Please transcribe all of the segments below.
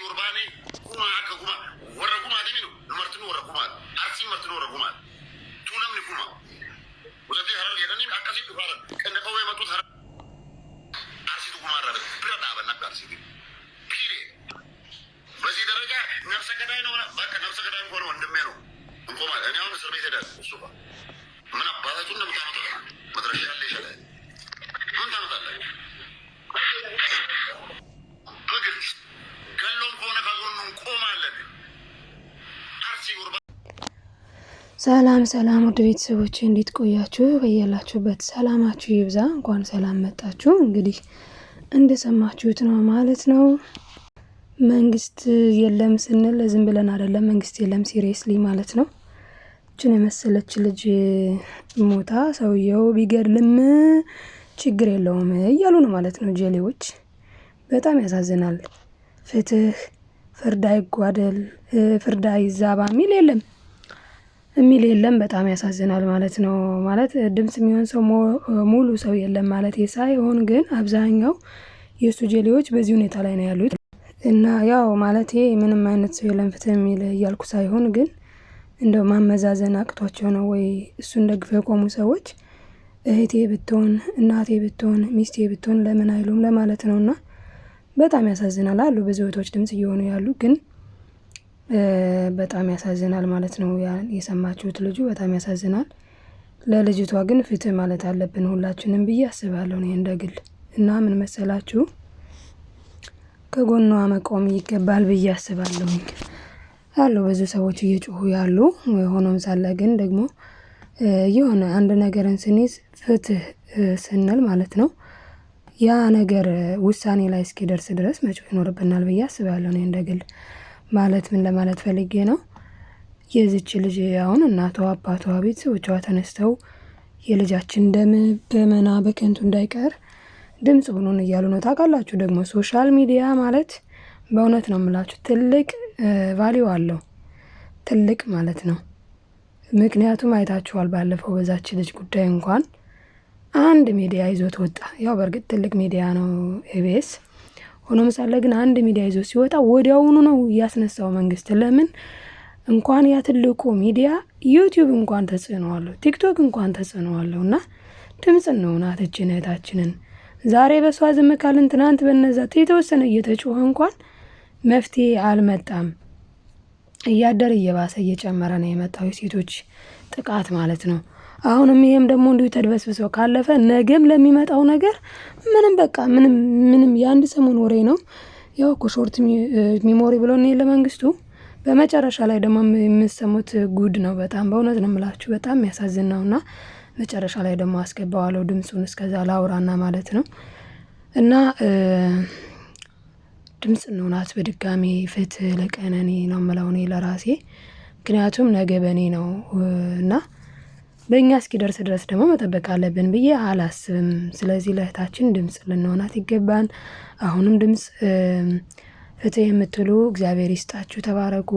urbani kuma akka kuma warra kuma adiminu martinu warra kuma arsi martinu warra kuma tunamni kuma uzati harar gedani akkasi dubara kanda kawai matut harar arsi tu kuma rar bira da ban nakar sidi pire basi daraja nafsa kadai no baka nafsa kadai ko wandame no kuma ani awon sirbe da suba mana bada tunna mutamata madrasa alle shala mun tamata ሰላም ሰላም ወደ ቤተሰቦቼ እንዴት ቆያችሁ? በያላችሁበት ሰላማችሁ ይብዛ። እንኳን ሰላም መጣችሁ። እንግዲህ እንደሰማችሁት ነው ማለት ነው። መንግስት የለም ስንል ዝም ብለን አይደለም፣ መንግስት የለም ሲሪየስሊ ማለት ነው። እችን የመሰለች ልጅ ሞታ ሰውየው ቢገድልም ችግር የለውም እያሉ ነው ማለት ነው ጀሌዎች። በጣም ያሳዝናል። ፍትህ፣ ፍርድ አይጓደል፣ ፍርድ አይዛባ የሚል የለም። በጣም ያሳዝናል ማለት ነው። ማለት ድምጽ የሚሆን ሰው ሙሉ ሰው የለም ማለት ሳይሆን ግን አብዛኛው የሱ ጀሌዎች በዚህ ሁኔታ ላይ ነው ያሉት እና ያው ማለት ምንም አይነት ሰው የለም ፍትህ የሚል እያልኩ ሳይሆን ግን እንደው ማመዛዘን አቅቷቸው ነው ወይ እሱን ደግፈው የቆሙ ሰዎች እህቴ ብትሆን እናቴ ብትሆን ሚስቴ ብትሆን ለምን አይሉም ለማለት ነውና በጣም ያሳዝናል። አሉ ብዙ እህቶች ድምጽ እየሆኑ ያሉ ግን በጣም ያሳዝናል ማለት ነው። የሰማችሁት ልጁ በጣም ያሳዝናል። ለልጅቷ ግን ፍትህ ማለት አለብን ሁላችንም ብዬ አስባለሁ እኔ እንደግል እና ምን መሰላችሁ ከጎኗ መቆም ይገባል ብዬ አስባለሁ። አሉ ብዙ ሰዎች እየጮሁ ያሉ ሆኖም ሳለ ግን ደግሞ የሆነ አንድ ነገርን ስንይዝ ፍትህ ስንል ማለት ነው ያ ነገር ውሳኔ ላይ እስኪደርስ ድረስ መጮህ ይኖርብናል ብዬ አስባለሁ እኔ እንደግል ማለት ምን ለማለት ፈልጌ ነው። የዚች ልጅ አሁን እናቷ አባቷ ቤተሰቦቿ ተነስተው የልጃችን ደም በመና በከንቱ እንዳይቀር ድምጽ ሆኑን እያሉ ነው። ታውቃላችሁ ደግሞ ሶሻል ሚዲያ ማለት በእውነት ነው የምላችሁ ትልቅ ቫልዩ አለው፣ ትልቅ ማለት ነው። ምክንያቱም አይታችኋል ባለፈው በዛች ልጅ ጉዳይ እንኳን አንድ ሚዲያ ይዞት ወጣ። ያው በእርግጥ ትልቅ ሚዲያ ነው ኢቢኤስ። ሆኖም ሳለ ግን አንድ ሚዲያ ይዞ ሲወጣ ወዲያውኑ ነው ያስነሳው መንግስት። ለምን እንኳን ያ ትልቁ ሚዲያ ዩቲዩብ እንኳን ተጽዕኖ አለው፣ ቲክቶክ እንኳን ተጽዕኖ አለው እና ድምጽ ነው ናትችን እህታችንን ዛሬ በሷ ዝም ካልን ትናንት በነዛ የተወሰነ እየተጮኸ እንኳን መፍትሄ አልመጣም። እያደር እየባሰ እየጨመረ ነው የመጣው የሴቶች ጥቃት ማለት ነው። አሁንም ይሄም ደግሞ እንዲሁ ተድበስብሰው ካለፈ ነገም ለሚመጣው ነገር ምንም በቃ ምንም የአንድ ሰሞን ወሬ ነው። ያው እኮ ሾርት ሚሞሪ ብሎ ነው ለመንግስቱ። በመጨረሻ ላይ ደግሞ የምሰሙት ጉድ ነው። በጣም በእውነት ነው የምላችሁ በጣም የሚያሳዝን ነውና መጨረሻ ላይ ደግሞ አስገባዋለሁ ድምጹን እስከዛ ላውራና ማለት ነው። እና ድምጽ ነው ናት በድጋሚ ፍትህ ለቀነኒ ነው የምለው እኔ ለራሴ። ምክንያቱም ነገ በኔ ነው እና በእኛ እስኪደርስ ድረስ ደግሞ መጠበቅ አለብን ብዬ አላስብም። ስለዚህ ለእህታችን ድምጽ ልንሆናት ይገባን። አሁንም ድምጽ ፍትህ የምትሉ እግዚአብሔር ይስጣችሁ፣ ተባረኩ።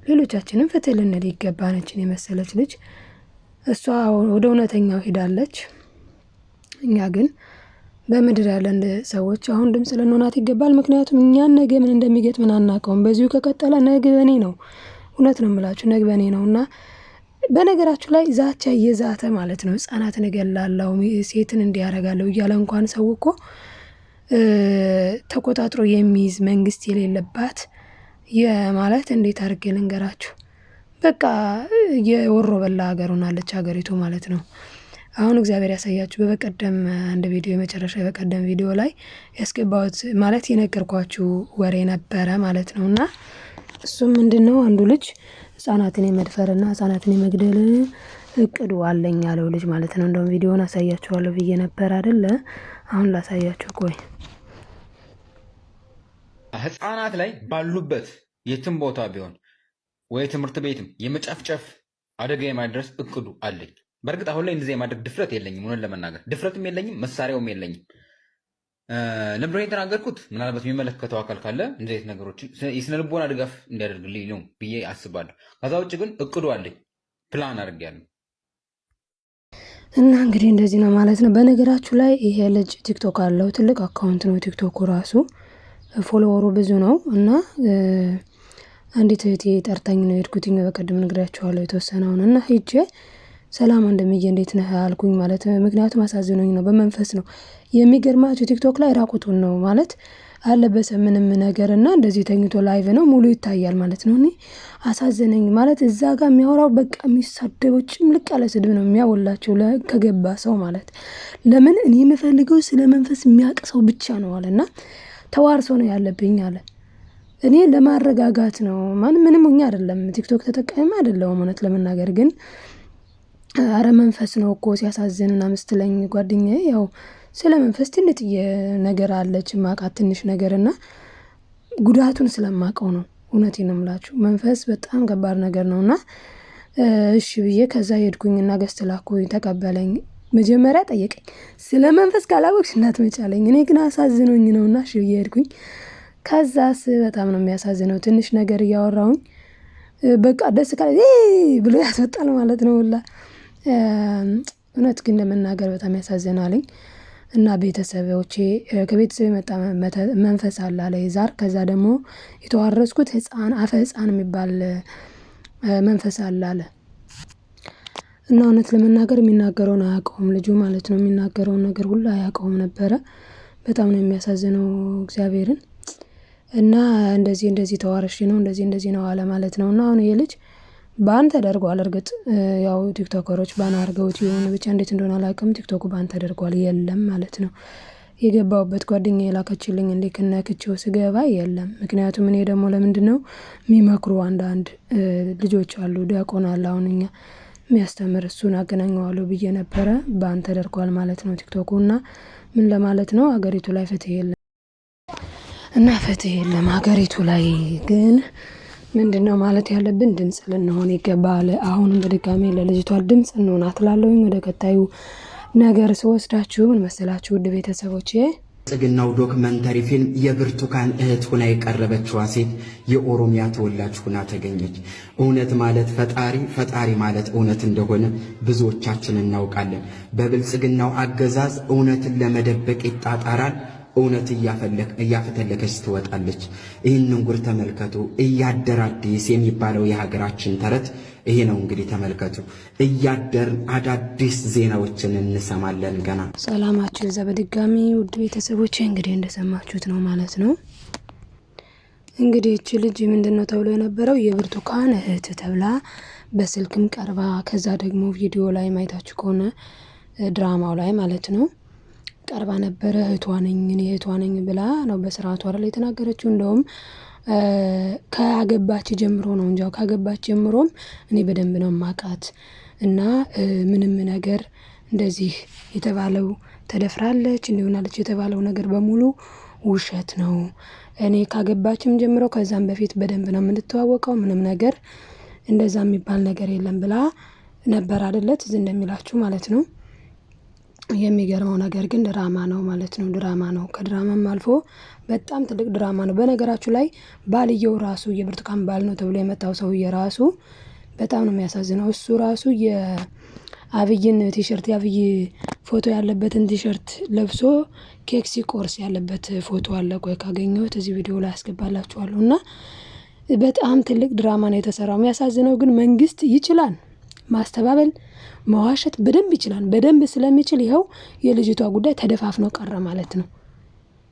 ሌሎቻችንም ፍትህ ልንል ይገባን። እችን የመሰለች ልጅ እሷ ወደ እውነተኛው ሄዳለች። እኛ ግን በምድር ያለን ሰዎች አሁን ድምጽ ልንሆናት ይገባል። ምክንያቱም እኛን ነገ ምን እንደሚገጥመን አናውቀውም። በዚሁ ከቀጠለ ነገ በኔ ነው። እውነት ነው የምላችሁ ነገ በኔ ነውና በነገራችሁ ላይ ዛቻ እየዛተ ማለት ነው ህፃናትን እገላለሁ ሴትን እንዲያረጋለሁ እያለ እንኳን ሰው እኮ ተቆጣጥሮ የሚይዝ መንግስት የሌለባት የማለት እንዴት አድርጌ ልንገራችሁ በቃ የወሮ በላ ሀገር ሆናለች ሀገሪቱ ማለት ነው። አሁን እግዚአብሔር ያሳያችሁ። በቀደም አንድ ቪዲዮ የመጨረሻ በቀደም ቪዲዮ ላይ ያስገባሁት ማለት የነገርኳችሁ ወሬ ነበረ ማለት ነውና እሱም ምንድነው አንዱ ልጅ ህፃናትን የመድፈርና ህፃናትን የመግደል እቅዱ አለኝ ያለው ልጅ ማለት ነው። እንደውም ቪዲዮውን አሳያችኋለሁ ብዬ ነበር አይደለ? አሁን ላሳያችሁ ቆይ። ህፃናት ላይ ባሉበት የትም ቦታ ቢሆን ወይ ትምህርት ቤትም የመጨፍጨፍ አደጋ የማድረስ እቅዱ አለኝ። በእርግጥ አሁን ላይ እንደዚህ የማድረግ ድፍረት የለኝም፣ ሆነን ለመናገር ድፍረትም የለኝም፣ መሳሪያውም የለኝም። ለምንድነው የተናገርኩት? ምናልባት የሚመለከተው አካል ካለ እንደዚህ ነገሮችን የስነ ልቦና ድጋፍ እንዲያደርግልኝ ነው ብዬ አስባለሁ። ከዛ ውጭ ግን እቅዱ አለኝ፣ ፕላን አድርጌያለሁ። እና እንግዲህ እንደዚህ ነው ማለት ነው። በነገራችሁ ላይ ይሄ ልጅ ቲክቶክ አለው፣ ትልቅ አካውንት ነው ቲክቶኩ ራሱ። ፎሎወሩ ብዙ ነው እና አንዲት እህቴ ጠርታኝ ነው የሄድኩትኝ። በቀደም ነግሬያችኋለሁ የተወሰነውን እና ሂጄ ሰላም እንደምዬ እንዴት ነህ አልኩኝ ማለት ምክንያቱም አሳዝኖኝ ነው በመንፈስ ነው። የሚገርማችሁ ቲክቶክ ላይ ራቁቱን ነው ማለት አለበሰ ምንም ነገር እና እንደዚህ ተኝቶ ላይቭ ነው ሙሉ ይታያል ማለት ነው። እኔ አሳዘነኝ ማለት እዛ ጋር የሚያወራው በቃ የሚሳደበው ጭምልቅ ያለ ስድብ ነው የሚያወላቸው ከገባ ሰው ማለት ለምን እኔ የምፈልገው ስለ መንፈስ የሚያውቅ ሰው ብቻ ነው አለና ተዋርሶ ነው ያለብኝ አለ። እኔ ለማረጋጋት ነው ምንም ሆኜ አይደለም ቲክቶክ ተጠቃሚ አይደለሁም እውነት ለመናገር ግን አረ መንፈስ ነው እኮ ሲያሳዝንና ምስትለኝ ጓደኛዬ ያው ስለ መንፈስ ትንሽ ነገር አለች ማቃት ትንሽ ነገርና ጉዳቱን ስለማቀው ነው እውነቴን ነው የምላችሁ መንፈስ በጣም ከባድ ነገር ነውና እሺ ብዬ ከዛ ሄድኩኝና ገስት ላኩኝ ተቀበለኝ። መጀመሪያ ጠየቀኝ ስለ መንፈስ ካላወቅሽ እንዳትመጫለኝ እኔ ግን አሳዝኖኝ ነውና እሺ ብዬ ሄድኩኝ። ከዛስ በጣም ነው የሚያሳዝነው ትንሽ ነገር እያወራሁኝ በቃ ደስ ካለ ብሎ ያስወጣል ማለት ነው ሁላ እውነት ግን ለመናገር በጣም ያሳዝናልኝ። እና ቤተሰቦቼ ከቤተሰብ የመጣ መንፈስ አለ አለ ይዛር ከዛ ደግሞ የተዋረስኩት አፈ ህፃን የሚባል መንፈስ አለ አለ እና እውነት ለመናገር የሚናገረውን አያውቀውም ልጁ ማለት ነው የሚናገረውን ነገር ሁሉ አያውቀውም ነበረ። በጣም ነው የሚያሳዝነው እግዚአብሔርን እና እንደዚህ ተዋርሽ ነው እንደዚህ ነው አለ ማለት ነው። እና አሁን ይሄ ልጅ ባን ተደርጓል እርግጥ ያው ቲክቶከሮች ባን አድርገውት ይሁን ብቻ እንዴት እንደሆነ አላውቅም ቲክቶኩ ባን ተደርጓል የለም ማለት ነው። የገባውበት ጓደኛዬ ላከችልኝ እንዴ ከነክቼው ስገባ የለም ምክንያቱም እኔ ደግሞ ለምንድነው የሚመክሩ አንዳንድ ልጆች አሉ ዲያቆን አለ አሁን እኛ የሚያስተምር እሱን አገናኘዋለሁ ብዬ ነበረ ባን ተደርጓል ማለት ነው ቲክቶኩና ምን ለማለት ነው አገሪቱ ላይ ፍትህ የለም እና ፍትህ የለም አገሪቱ ላይ ግን ምንድነው ማለት ያለብን ድምጽ ልንሆን ይገባል። አሁንም በድጋሚ ለልጅቷ ድምጽ እንሆናት ላለሁኝ ወደ ቀጣዩ ነገር ስወስዳችሁ ምን መሰላችሁ ውድ ቤተሰቦቼ ጽግናው ዶክመንተሪ ፊልም የብርቱካን እህት ሆና የቀረበችዋ ሴት የኦሮሚያ ተወላጅ ሆና ተገኘች። እውነት ማለት ፈጣሪ ማለት እውነት እንደሆነ ብዙዎቻችን እናውቃለን። በብልጽግናው አገዛዝ እውነትን ለመደበቅ ይጣጣራል። እውነት እያፈተለከች ትወጣለች። ይህንን ጉር ተመልከቱ። እያደር አዲስ የሚባለው የሀገራችን ተረት ይሄ ነው እንግዲህ ተመልከቱ። እያደር አዳዲስ ዜናዎችን እንሰማለን ገና። ሰላማችሁ ይዛ በድጋሚ ውድ ቤተሰቦቼ እንግዲህ እንደሰማችሁት ነው ማለት ነው። እንግዲህ እቺ ልጅ ምንድነው ተብሎ የነበረው የብርቱካን እህት ተብላ በስልክም ቀርባ ከዛ ደግሞ ቪዲዮ ላይ ማይታችሁ ከሆነ ድራማው ላይ ማለት ነው ቀርባ ነበረ እህቷ ነኝ ብላ ነው በስርዓቱ አይደል የተናገረችው። እንደውም ካገባች ጀምሮ ነው እንጃው ካገባች ጀምሮም እኔ በደንብ ነው ማቃት እና ምንም ነገር እንደዚህ የተባለው ተደፍራለች እንዲሆናለች የተባለው ነገር በሙሉ ውሸት ነው። እኔ ካገባችም ጀምሮ ከዛም በፊት በደንብ ነው የምንተዋወቀው ምንም ነገር እንደዛ የሚባል ነገር የለም ብላ ነበር አይደለት እዚህ እንደሚላችሁ ማለት ነው። የሚገርመው ነገር ግን ድራማ ነው ማለት ነው። ድራማ ነው ከድራማም አልፎ በጣም ትልቅ ድራማ ነው። በነገራችሁ ላይ ባልየው ራሱ የብርቱካን ባል ነው ተብሎ የመጣው ሰውዬ ራሱ በጣም ነው የሚያሳዝነው። እሱ ራሱ የአብይን ቲሸርት የአብይ ፎቶ ያለበትን ቲሸርት ለብሶ ኬክ ሲቆርስ ያለበት ፎቶ አለ። ቆይ ካገኘሁት እዚህ ቪዲዮ ላይ አስገባላችኋለሁ። እና በጣም ትልቅ ድራማ ነው የተሰራው። የሚያሳዝነው ግን መንግስት ይችላል ማስተባበል መዋሸት በደንብ ይችላል። በደንብ ስለሚችል ይኸው የልጅቷ ጉዳይ ተደፋፍነው ቀረ ማለት ነው።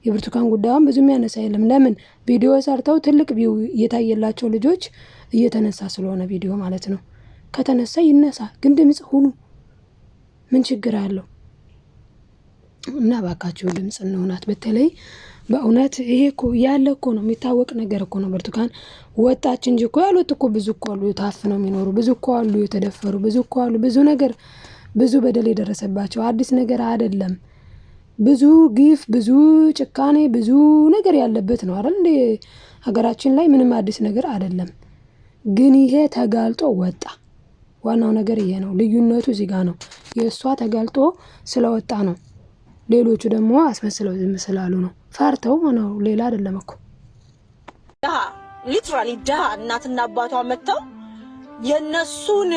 የብርቱካን ጉዳዩን ብዙም ያነሳ የለም። ለምን ቪዲዮ ሰርተው ትልቅ ቪው እየታየላቸው ልጆች እየተነሳ ስለሆነ ቪዲዮ ማለት ነው። ከተነሳ ይነሳ ግን ድምጽ ሁኑ ምን ችግር አለው? እና ባካችሁ ድምጽ እንሆናት። በተለይ በእውነት ይሄ እኮ ያለ እኮ ነው የሚታወቅ ነገር እኮ ነው። ብርቱካን ወጣች እንጂ እኮ ያሉት እኮ ብዙ እኮ አሉ ታፍነው የሚኖሩ ብዙ እኮ አሉ የተደፈሩ ብዙ እኮ አሉ ብዙ ነገር ብዙ በደል የደረሰባቸው አዲስ ነገር አይደለም። ብዙ ግፍ ብዙ ጭካኔ ብዙ ነገር ያለበት ነው አይደል እንዴ? ሀገራችን ላይ ምንም አዲስ ነገር አይደለም። ግን ይሄ ተጋልጦ ወጣ። ዋናው ነገር ይሄ ነው። ልዩነቱ እዚህ ጋር ነው። የእሷ ተጋልጦ ስለወጣ ነው። ሌሎቹ ደግሞ አስመስለው ዝም ስላሉ ነው። ፈርተው ነው ሌላ አይደለም እኮ። ሊትራሊ ዳ እናትና አባቷ መተው የነሱን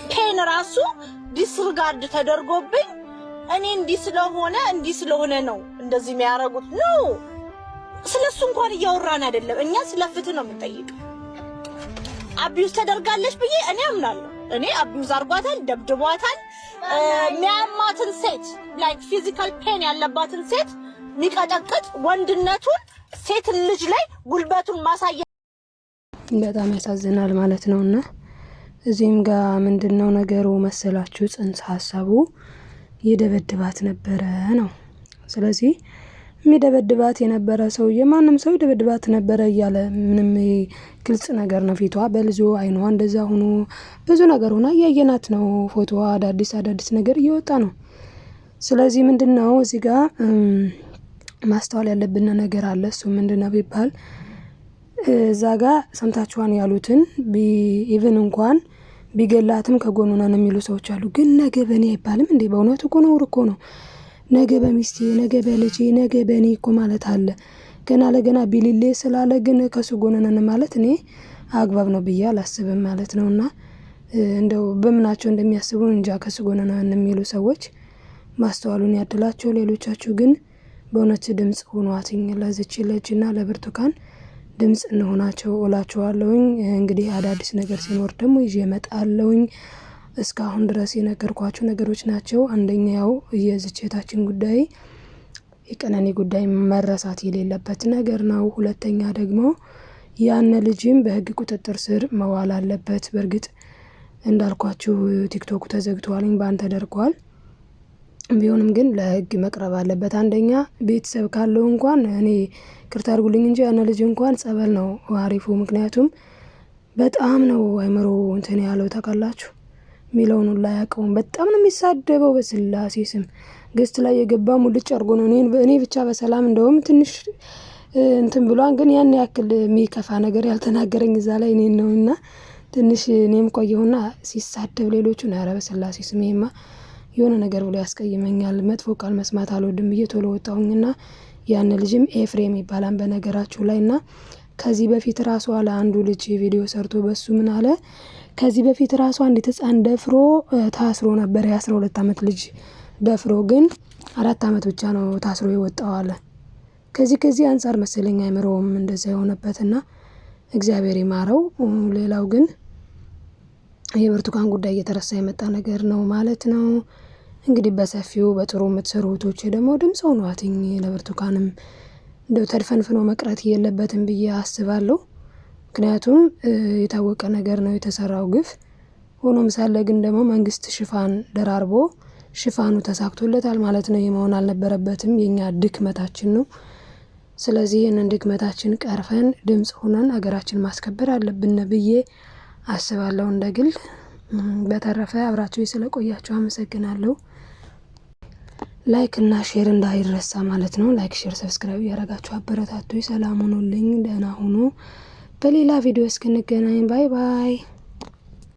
ፔን ራሱ ዲስሪጋርድ ተደርጎብኝ እኔ እንዲህ ስለሆነ ነው እንደዚህ የሚያረጉት ነው። ስለሱ እንኳን እያወራን አይደለም። እኛ ስለ ፍትህ ነው የምንጠይቀው። አቢዩዝ ተደርጋለች ብዬ እኔ አምናለሁ። እኔ አቢዩዝ አርጓታል፣ ደብድቧታል። የሚያማትን ሴት ላይክ ፊዚካል ፔን ያለባትን ሴት የሚቀጠቅጥ ወንድነቱን ሴት ልጅ ላይ ጉልበቱን ማሳየ በጣም ያሳዝናል ማለት ነውና እዚህም ጋር ምንድነው ነገሩ መሰላችሁ? ጽንሰ ሐሳቡ ይደበድባት ነበረ ነው። ስለዚህ የሚደበድባት የነበረ ሰውዬ ማንም ሰው ይደበድባት ነበረ እያለ ምንም ግልጽ ነገር ነው። ፊቷ በልዞ አይኗ እንደዛ ሆኖ ብዙ ነገር ሆና እያየናት ነው። ፎቶዋ አዳዲስ ነገር እየወጣ ነው። ስለዚህ ምንድነው እዚህ ጋር ማስተዋል ያለብን ነገር አለ። እሱ ምንድነው ቢባል እዛ ጋር ሰምታችኋን ያሉትን ኢቭን እንኳን ቢገላትም ከጎኑ ነን የሚሉ ሰዎች አሉ። ግን ነገ በእኔ አይባልም እንዴ? በእውነቱ እኮ ነውር እኮ ነው። ነገ በሚስቴ፣ ነገ በልጄ፣ ነገ በእኔ እኮ ማለት አለ። ገና ለገና ቢሊሌ ስላለ ግን ከሱ ጎን ነን ማለት እኔ አግባብ ነው ብዬ አላስብም ማለት ነውና እንደው በምናቸው እንደሚያስቡ እንጃ። ከሱ ጎን ነን የሚሉ ሰዎች ማስተዋሉን ያድላቸው። ሌሎቻችሁ ግን በእውነት ድምጽ ሆኗትኝ ለዚች ልጅና ለብርቱካን ድምጽ እንሆናቸው እላችኋለሁኝ። እንግዲህ አዳዲስ ነገር ሲኖር ደግሞ ይዤ እመጣለሁኝ። እስካሁን ድረስ የነገርኳችሁ ነገሮች ናቸው። አንደኛው የዝቼታችን ጉዳይ የቀነኒ ጉዳይ መረሳት የሌለበት ነገር ነው። ሁለተኛ ደግሞ ያን ልጅም በህግ ቁጥጥር ስር መዋል አለበት። በእርግጥ እንዳልኳችሁ ቲክቶኩ ተዘግቷል፣ ባን ተደርጓል። ቢሆንም ግን ለህግ መቅረብ አለበት። አንደኛ ቤተሰብ ካለው እንኳን እኔ ይቅርታ አድርጉልኝ እንጂ ያን ልጅ እንኳን ጸበል ነው አሪፉ። ምክንያቱም በጣም ነው አይምሮ እንትን ያለው ታውቃላችሁ። ሚለውን ሁላ ያውቀውን በጣም ነው የሚሳደበው። በስላሴ ስም ገስት ላይ የገባ ሙልጭ አድርጎ ነው እኔ ብቻ በሰላም እንደውም ትንሽ እንትን ብሏን፣ ግን ያን ያክል የሚከፋ ነገር ያልተናገረኝ እዛ ላይ እኔን ነውና ትንሽ እኔም ቆየሁና ሲሳደብ ሌሎቹን ኧረ በስላሴ ስም ይሄማ የሆነ ነገር ብሎ ያስቀይመኛል። መጥፎ ቃል መስማት አልወድም ብዬ ቶሎ ወጣሁኝና ያን ልጅም ኤፍሬም ይባላል በነገራችሁ ላይና ከዚህ በፊት ራሱ አለ አንዱ ልጅ ቪዲዮ ሰርቶ በሱ ምን አለ፣ ከዚህ በፊት ራሱ አንዲት ህፃን ደፍሮ ታስሮ ነበር። የ12 ዓመት ልጅ ደፍሮ ግን 4 ዓመት ብቻ ነው ታስሮ የወጣው አለ። ከዚህ አንፃር መሰለኝ አይምሮም እንደዛ የሆነበትና እግዚአብሔር ይማረው። ሌላው ግን የብርቱካን ጉዳይ እየተረሳ የመጣ ነገር ነው ማለት ነው። እንግዲህ በሰፊው በጥሩ የምትሰሩ እህቶቼ ደግሞ ድምጽ ሆኗትኝ ለብርቱካንም እንደው ተድፈንፍኖ መቅረት የለበትም ብዬ አስባለሁ። ምክንያቱም የታወቀ ነገር ነው የተሰራው ግፍ። ሆኖም ሳለ ግን ደግሞ መንግስት ሽፋን ደራርቦ ሽፋኑ ተሳክቶለታል ማለት ነው። የመሆን አልነበረበትም፣ የኛ ድክመታችን ነው። ስለዚህ ይህንን ድክመታችን ቀርፈን ድምጽ ሆነን ሀገራችን ማስከበር አለብን ብዬ አስባለሁ እንደግል። በተረፈ አብራችሁ ስለቆያችሁ አመሰግናለሁ። ላይክ እና ሼር እንዳይረሳ ማለት ነው። ላይክ፣ ሼር፣ ሰብስክራይብ ያደረጋችሁ አበረታቱ። ሰላም ሁኑልኝ፣ ደህና ሁኑ። በሌላ ቪዲዮ እስክንገናኝ ባይ ባይ።